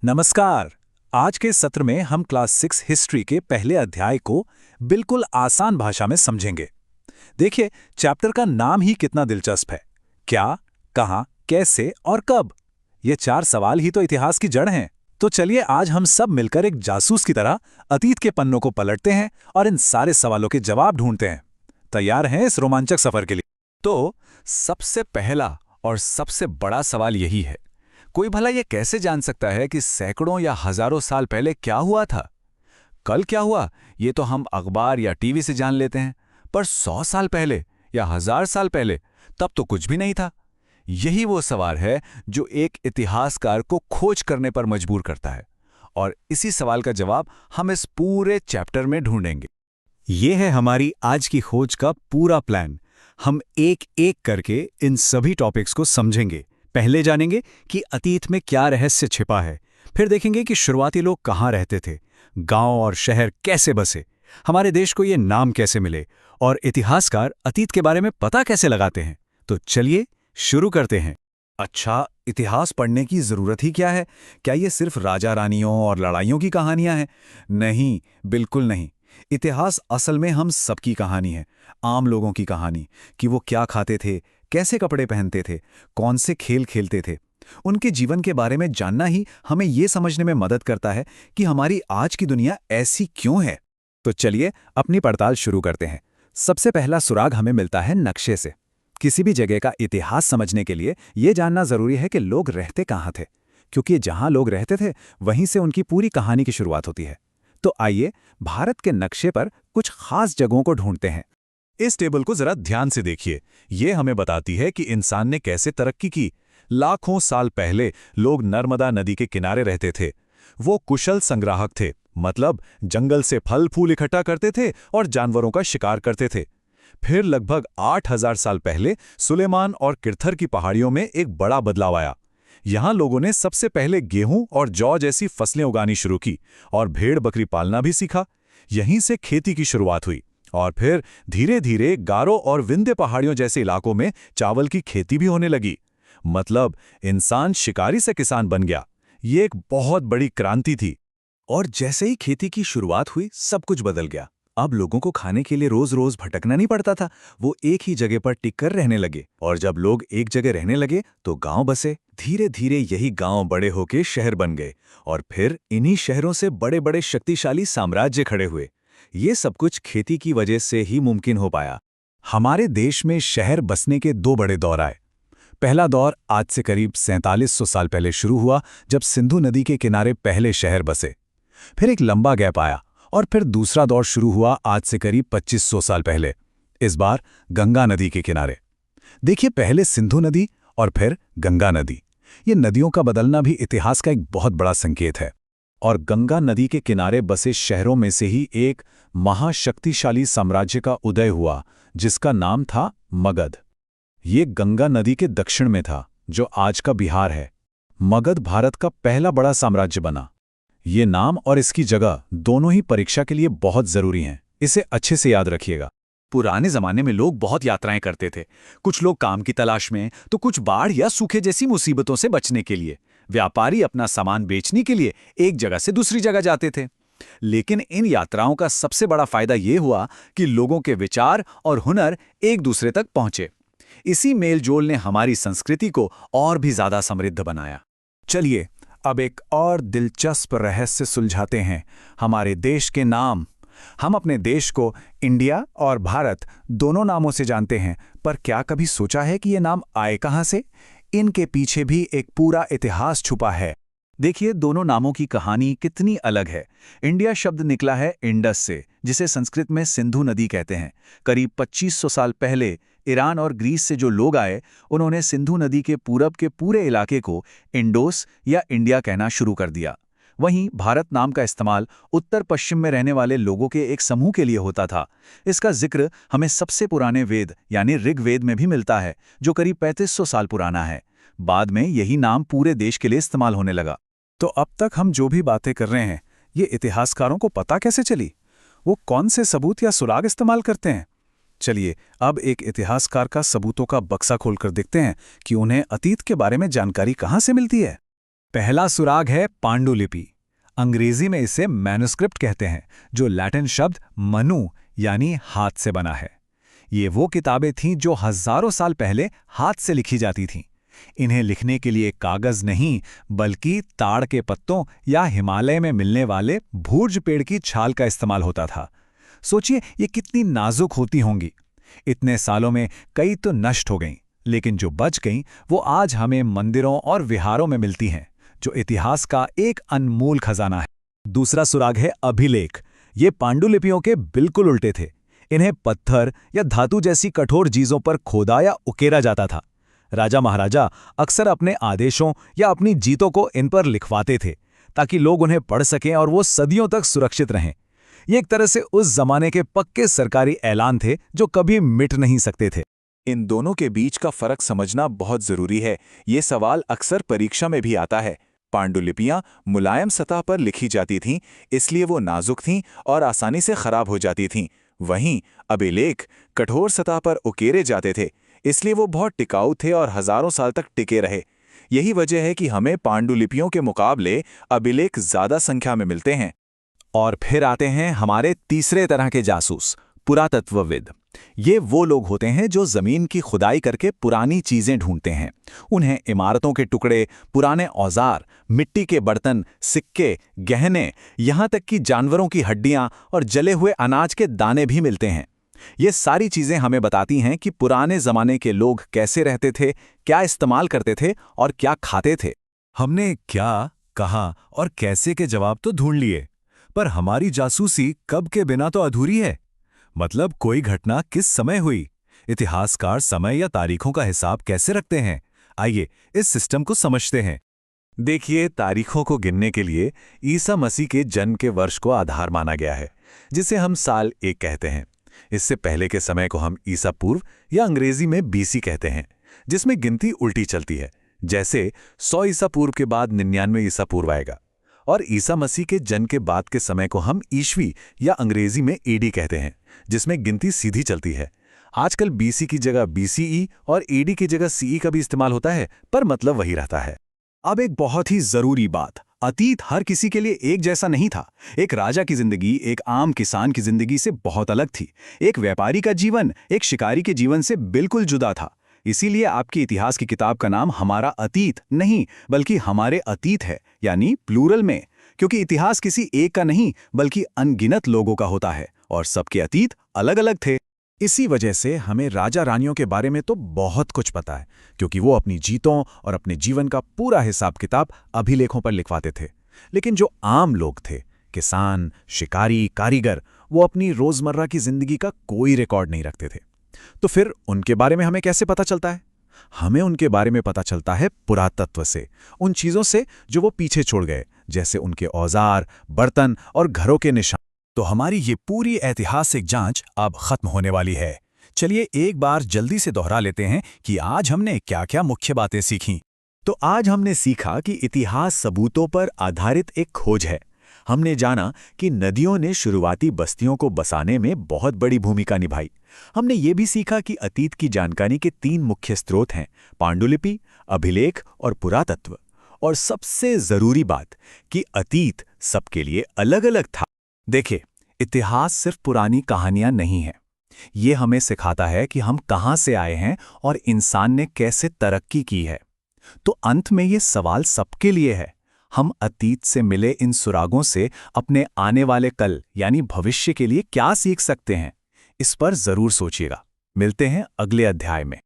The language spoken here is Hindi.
नमस्कार। आज के सत्र में हम क्लास 6 हिस्ट्री के पहले अध्याय को बिल्कुल आसान भाषा में समझेंगे। देखिए, चैप्टर का नाम ही कितना दिलचस्प है। क्या, कहां, कैसे और कब, ये 4 सवाल ही तो इतिहास की जड़ हैं। तो चलिए आज हम सब मिलकर एक जासूस की तरह अतीत के पन्नों को पलटते हैं और इन सारे सवालों के जवाब ढूंढते हैं। तैयार हैं इस रोमांचक सफर के लिए? तो सबसे पहला और सबसे बड़ा सवाल यही है, कोई भला ये कैसे जान सकता है कि सैकड़ों या हजारों साल पहले क्या हुआ था? कल क्या हुआ ये तो हम अखबार या टीवी से जान लेते हैं, पर 100 साल पहले या 1000 साल पहले तब तो कुछ भी नहीं था। यही वो सवाल है जो एक इतिहासकार को खोज करने पर मजबूर करता है, और इसी सवाल का जवाब हम इस पूरे चैप्टर में ढूंढेंगे। ये है हमारी आज की खोज का पूरा प्लान। हम एक एक करके इन सभी टॉपिक्स को समझेंगे। पहले जानेंगे कि अतीत में क्या रहस्य छिपा है, फिर देखेंगे कि शुरुआती लोग कहाँ रहते थे, गांव और शहर कैसे बसे, हमारे देश को ये नाम कैसे मिले, और इतिहासकार अतीत के बारे में पता कैसे लगाते हैं। तो चलिए शुरू करते हैं। अच्छा, इतिहास पढ़ने की जरूरत ही क्या है? क्या ये सिर्फ राजा रानियों और लड़ाइयों की कहानियां हैं? नहीं, बिल्कुल नहीं। इतिहास असल में हम सबकी कहानी है, आम लोगों की कहानी, कि वो क्या खाते थे, कैसे कपड़े पहनते थे, कौन से खेल खेलते थे। उनके जीवन के बारे में जानना ही हमें ये समझने में मदद करता है कि हमारी आज की दुनिया ऐसी क्यों है। तो चलिए अपनी पड़ताल शुरू करते हैं। सबसे पहला सुराग हमें मिलता है नक्शे से। किसी भी जगह का इतिहास समझने के लिए ये जानना जरूरी है कि लोग रहते कहाँ थे, क्योंकि जहां लोग रहते थे वहीं से उनकी पूरी कहानी की शुरुआत होती है। तो आइए भारत के नक्शे पर कुछ खास जगहों को ढूंढते हैं। इस टेबल को जरा ध्यान से देखिए। ये हमें बताती है कि इंसान ने कैसे तरक्की की। लाखों साल पहले लोग नर्मदा नदी के किनारे रहते थे। वो कुशल संग्राहक थे, मतलब जंगल से फल फूल इकट्ठा करते थे और जानवरों का शिकार करते थे। फिर लगभग 8000 साल पहले सुलेमान और किरथर की पहाड़ियों में एक बड़ा बदलाव आया। यहां लोगों ने सबसे पहले गेहूं और जौ जैसी फसलें उगानी शुरू की और भेड़ बकरी पालना भी सीखा। यहीं से खेती की शुरुआत हुई, और फिर धीरे धीरे गारो और विंध्य पहाड़ियों जैसे इलाकों में चावल की खेती भी होने लगी। मतलब इंसान शिकारी से किसान बन गया। ये एक बहुत बड़ी क्रांति थी। और जैसे ही खेती की शुरुआत हुई, सब कुछ बदल गया। अब लोगों को खाने के लिए रोज रोज भटकना नहीं पड़ता था, वो एक ही जगह पर टिककर रहने लगे। और जब लोग एक जगह रहने लगे तो गांव बसे। धीरे धीरे यही गांव बड़े होके शहर बन गए, और फिर इन्हीं शहरों से बड़े बड़े शक्तिशाली साम्राज्य खड़े हुए। ये सब कुछ खेती की वजह से ही मुमकिन हो पाया। हमारे देश में शहर बसने के 2 बड़े दौर आए। पहला दौर आज से करीब 4700 साल पहले शुरू हुआ, जब सिंधु नदी के किनारे पहले शहर बसे। फिर एक लंबा गैप आया, और फिर दूसरा दौर शुरू हुआ आज से करीब 2500 साल पहले, इस बार गंगा नदी के किनारे। देखिए, पहले सिंधु नदी और फिर गंगा नदी। ये नदियों का बदलना भी इतिहास का एक बहुत बड़ा संकेत है। और गंगा नदी के किनारे बसे शहरों में से ही एक महाशक्तिशाली साम्राज्य का उदय हुआ, जिसका नाम था मगध। ये गंगा नदी के दक्षिण में था, जो आज का बिहार है। मगध भारत का पहला बड़ा साम्राज्य बना। ये नाम और इसकी जगह दोनों ही परीक्षा के लिए बहुत जरूरी हैं। इसे अच्छे से याद रखिएगा। पुराने जमाने में लोग बहुत यात्राएं करते थे। कुछ लोग काम की तलाश में, तो कुछ बाढ़ या सूखे जैसी मुसीबतों से बचने के लिए। व्यापारी अपना सामान बेचने के लिए एक जगह से दूसरी जगह जाते थे। लेकिन इन यात्राओं का सबसे बड़ा फायदा ये हुआ कि लोगों के विचार और हुनर एक दूसरे तक पहुंचे। इसी मेलजोल ने हमारी संस्कृति को और भी ज्यादा समृद्ध बनाया। चलिए अब एक और दिलचस्प रहस्य सुलझाते हैं, हमारे देश के नाम। हम अपने देश को इंडिया और भारत दोनों नामों से जानते हैं, पर क्या कभी सोचा है कि ये नाम आए कहां से? इनके पीछे भी एक पूरा इतिहास छुपा है। देखिए, दोनों नामों की कहानी कितनी अलग है। इंडिया शब्द निकला है इंडस से, जिसे संस्कृत में सिंधु नदी कहते हैं। करीब 2500 साल पहले ईरान और ग्रीस से जो लोग आए, उन्होंने सिंधु नदी के पूरब के पूरे इलाके को इंडोस या इंडिया कहना शुरू कर दिया। वहीं भारत नाम का इस्तेमाल उत्तर पश्चिम में रहने वाले लोगों के एक समूह के लिए होता था। इसका जिक्र हमें सबसे पुराने वेद यानी ऋग्वेद में भी मिलता है, जो करीब 3500 साल पुराना है। बाद में यही नाम पूरे देश के लिए इस्तेमाल होने लगा। तो अब तक हम जो भी बातें कर रहे हैं, ये इतिहासकारों को पता कैसे चली? वो कौन से सबूत या सुराग इस्तेमाल करते हैं? चलिए अब एक इतिहासकार का सबूतों का बक्सा खोलकर देखते हैं कि उन्हें अतीत के बारे में जानकारी कहां से मिलती है। पहला सुराग है पांडुलिपि। अंग्रेजी में इसे मैन्युस्क्रिप्ट कहते हैं, जो लैटिन शब्द मनु यानी हाथ से बना है। ये वो किताबें थीं जो हजारों साल पहले हाथ से लिखी जाती थीं। इन्हें लिखने के लिए कागज नहीं, बल्कि ताड़ के पत्तों या हिमालय में मिलने वाले भूर्ज पेड़ की छाल का इस्तेमाल होता था। सोचिए ये कितनी नाजुक होती होंगी। इतने सालों में कई तो नष्ट हो गईं, लेकिन जो बच गईं वो आज हमें मंदिरों और विहारों में मिलती हैं, जो इतिहास का एक अनमोल खजाना है। दूसरा सुराग है अभिलेख। ये पांडुलिपियों के बिल्कुल उल्टे थे। इन्हें पत्थर या धातु जैसी कठोर चीजों पर खोदा या उकेरा जाता था। राजा महाराजा अक्सर अपने आदेशों या अपनी जीतों को इन पर लिखवाते थे, ताकि लोग उन्हें पढ़ सकें और वो सदियों तक सुरक्षित रहें। ये एक तरह से उस जमाने के पक्के सरकारी ऐलान थे जो कभी मिट नहीं सकते थे। इन दोनों के बीच का फर्क समझना बहुत जरूरी है। ये सवाल अक्सर परीक्षा में भी आता है। पांडुलिपियां मुलायम सतह पर लिखी जाती थीं, इसलिए वो नाजुक थीं और आसानी से खराब हो जाती थीं। वहीं अभिलेख कठोर सतह पर उकेरे जाते थे, इसलिए वो बहुत टिकाऊ थे और हजारों साल तक टिके रहे। यही वजह है कि हमें पांडुलिपियों के मुकाबले अभिलेख ज्यादा संख्या में मिलते हैं। और फिर आते हैं हमारे तीसरे तरह के जासूस, पुरातत्वविद। ये वो लोग होते हैं जो जमीन की खुदाई करके पुरानी चीजें ढूंढते हैं। उन्हें इमारतों के टुकड़े, पुराने औजार, मिट्टी के बर्तन, सिक्के, गहने, यहाँ तक कि जानवरों की हड्डियां और जले हुए अनाज के दाने भी मिलते हैं। ये सारी चीजें हमें बताती हैं कि पुराने जमाने के लोग कैसे रहते थे, क्या इस्तेमाल करते थे और क्या खाते थे। हमने क्या, कहाँ और कैसे के जवाब तो ढूंढ लिए, पर हमारी जासूसी कब के बिना तो अधूरी है। मतलब कोई घटना किस समय हुई, इतिहासकार समय या तारीखों का हिसाब कैसे रखते हैं। आइए इस सिस्टम को समझते हैं। देखिए, तारीखों को गिनने के लिए ईसा मसीह के जन्म के वर्ष को आधार माना गया है, जिसे हम साल 1 कहते हैं। इससे पहले के समय को हम ईसा पूर्व या अंग्रेजी में बीसी कहते हैं, जिसमें गिनती उल्टी चलती है। जैसे 100 ईसा पूर्व के बाद 99 ईसा पूर्व आएगा। और ईसा मसीह के जन्म के बाद के समय को हम ईस्वी या अंग्रेजी में एडी कहते हैं, जिसमें गिनती सीधी चलती है। आजकल बीसी की जगह बीसीई और एडी की जगह सीई का भी इस्तेमाल होता है, पर मतलब वही रहता है। अब एक बहुत ही जरूरी बात, अतीत हर किसी के लिए एक जैसा नहीं था। एक राजा की जिंदगी एक आम किसान की जिंदगी से बहुत अलग थी। एक व्यापारी का जीवन एक शिकारी के जीवन से बिल्कुल जुदा था। इसीलिए आपकी इतिहास की किताब का नाम हमारा अतीत नहीं, बल्कि हमारे अतीत है, यानी प्लूरल में, क्योंकि इतिहास किसी एक का नहीं बल्कि अनगिनत लोगों का होता है और सबके अतीत अलग अलग थे। इसी वजह से हमें राजा रानियों के बारे में तो बहुत कुछ पता है, क्योंकि वो अपनी जीतों और अपने जीवन का पूरा हिसाब किताब अभिलेखों पर लिखवाते थे। लेकिन जो आम लोग थे, किसान, शिकारी, कारीगर, वो अपनी रोजमर्रा की जिंदगी का कोई रिकॉर्ड नहीं रखते थे। तो फिर उनके बारे में हमें कैसे पता चलता है? हमें उनके बारे में पता चलता है पुरातत्व से, उन चीजों से जो वो पीछे छोड़ गए, जैसे उनके औजार, बर्तन और घरों के निशान। तो हमारी ये पूरी ऐतिहासिक जांच अब खत्म होने वाली है। चलिए एक बार जल्दी से दोहरा लेते हैं कि आज हमने क्या-क्या मुख्य बातें सीखीं। तो आज हमने सीखा कि इतिहास सबूतों पर आधारित एक खोज है। हमने जाना कि नदियों ने शुरुआती बस्तियों को बसाने में बहुत बड़ी भूमिका निभाई। हमने ये भी सीखा कि अतीत की जानकारी के 3 मुख्य स्रोत हैं, पांडुलिपि, अभिलेख और पुरातत्व। और सबसे जरूरी बात कि अतीत सबके लिए अलग-अलग था। देखिए, इतिहास सिर्फ पुरानी कहानियां नहीं है। ये हमें सिखाता है कि हम कहां से आए हैं और इंसान ने कैसे तरक्की की है। तो अंत में ये सवाल सबके लिए है, हम अतीत से मिले इन सुरागों से अपने आने वाले कल यानी भविष्य के लिए क्या सीख सकते हैं? इस पर जरूर सोचिएगा। मिलते हैं अगले अध्याय में।